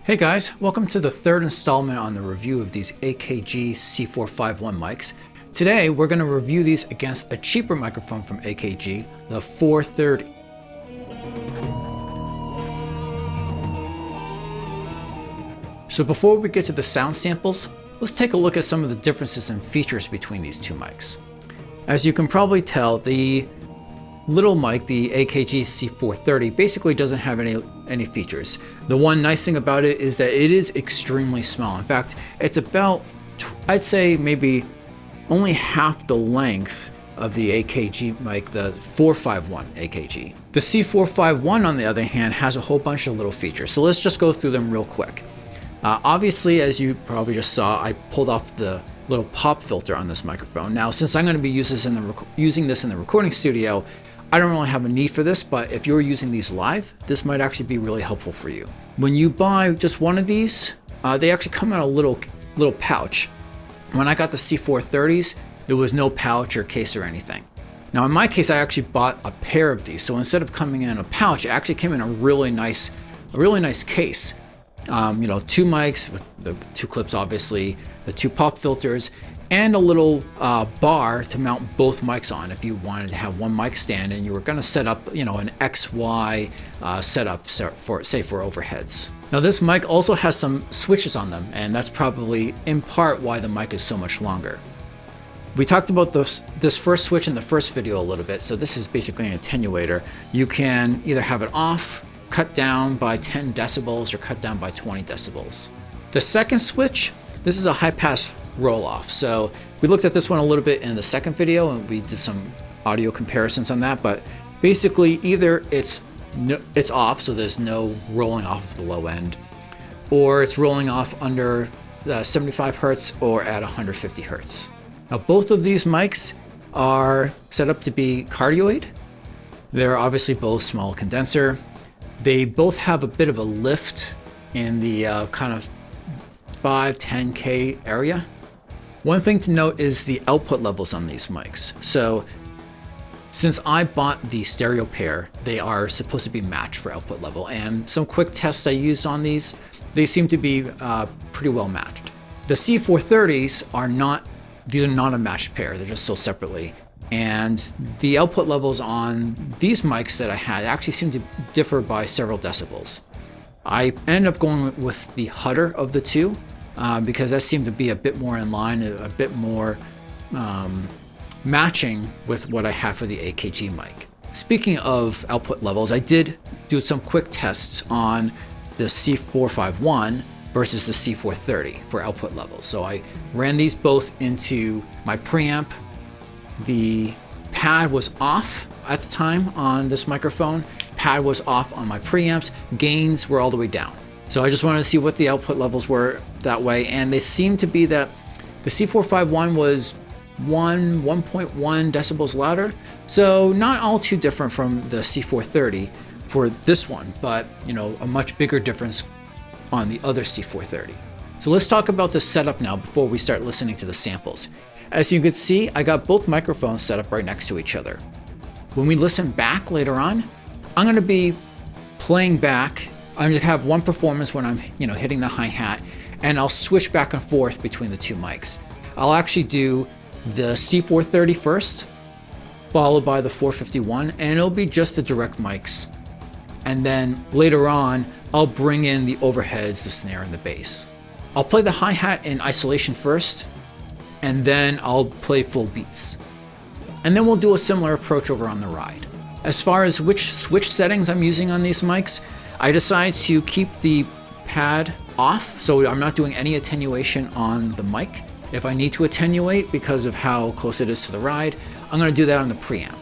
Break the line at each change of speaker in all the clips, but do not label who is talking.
Hey guys, welcome to the third installment on the review of these AKG c451 mics. Today we're going to review these against a cheaper microphone from AKG, the 430. So before we get to the sound samples, let's take a look at some of the differences and features between these two mics. As you can probably tell, the little mic, the AKG c430, basically doesn't have any features. The one nice thing about it is that it is extremely small. In fact, it's about, I'd say maybe only half the length of the AKG mic, the 451 AKG. The c451, on the other hand, has a whole bunch of little features. So let's just go through them real quick. Obviously, as you probably just saw, I pulled off the little pop filter on this microphone. Now, since I'm going to be using this in the recording studio, I don't really have a need for this, but if you're using these live, this might actually be really helpful for you. When you buy just one of these, they actually come in a little pouch. When I got the c430s, there was no pouch or case or anything. Now in my case, I actually bought a pair of these. So instead of coming in a pouch, it actually came in a really nice case. Two mics with the two clips, obviously, the two pop filters, and a little bar to mount both mics on if you wanted to have one mic stand and you were going to set up, an XY setup for overheads. Now this mic also has some switches on them, and that's probably in part why the mic is so much longer. We talked about this first switch in the first video a little bit, so this is basically an attenuator. You can either have it off, cut down by 10 decibels, or cut down by 20 decibels. The second switch, this is a high pass roll off. So we looked at this one a little bit in the second video and we did some audio comparisons on that, but basically either it's off, so there's no rolling off of the low end, or it's rolling off under 75 hertz or at 150 hertz. Now both of these mics are set up to be cardioid. They're obviously both small condenser. They both have a bit of a lift in the kind of 5-10K area. One thing to note is the output levels on these mics. So since I bought the stereo pair, they are supposed to be matched for output level. And some quick tests I used on these, they seem to be pretty well matched. The c430s are not a matched pair. They're just sold separately. And the output levels on these mics that I had actually seem to differ by several decibels. I ended up going with the Hutter of the two, because that seemed to be a bit more in line, a bit more matching with what I have for the AKG mic. Speaking of output levels, I did do some quick tests on the c451 versus the c430 for output levels. So I ran these both into my preamp. The pad was off at the time on this microphone. Pad was off on my preamps. Gains were all the way down. So I just wanted to see what the output levels were that way, and they seemed to be that the c451 was 1.1 decibels louder, so not all too different from the c430 for this one, but a much bigger difference on the other c430. So let's talk about the setup now before we start listening to the samples. As you can see, I got both microphones set up right next to each other. When we listen back later on, I'm going to be playing back. I'm going to have one performance when I'm, hitting the hi-hat, and I'll switch back and forth between the two mics. I'll actually do the c430 first, followed by the 451, and it'll be just the direct mics. And then later on, I'll bring in the overheads, the snare, and the bass. I'll play the hi-hat in isolation first, and then I'll play full beats. And then we'll do a similar approach over on the ride. As far as which switch settings I'm using on these mics, I decide to keep the pad off, so I'm not doing any attenuation on the mic. If I need to attenuate because of how close it is to the ride, I'm going to do that on the preamp.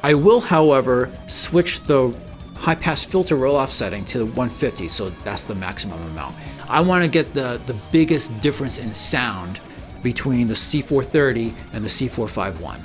I will, however, switch the high pass filter roll-off setting to 150, so that's the maximum amount. I want to get the biggest difference in sound between the c430 and the c451.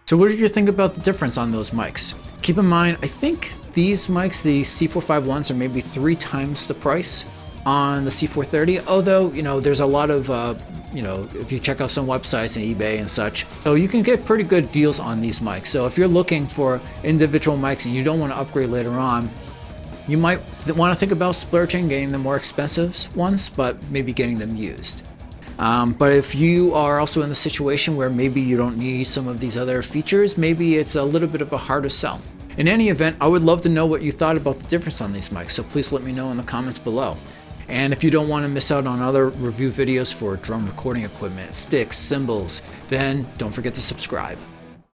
So what did you think about the difference on those mics? Keep in mind, I think these mics, the c451s, are maybe 3 times the price on the c430, although, there's a lot of, if you check out some websites and eBay and such, so you can get pretty good deals on these mics. So if you're looking for individual mics and you don't want to upgrade later on, you might want to think about splurging, getting the more expensive ones, but maybe getting them used. But if you are also in the situation where maybe you don't need some of these other features, maybe it's a little bit of a harder sell. In any event, I would love to know what you thought about the difference on these mics, so please let me know in the comments below. And if you don't want to miss out on other review videos for drum recording equipment, sticks, cymbals, then don't forget to subscribe.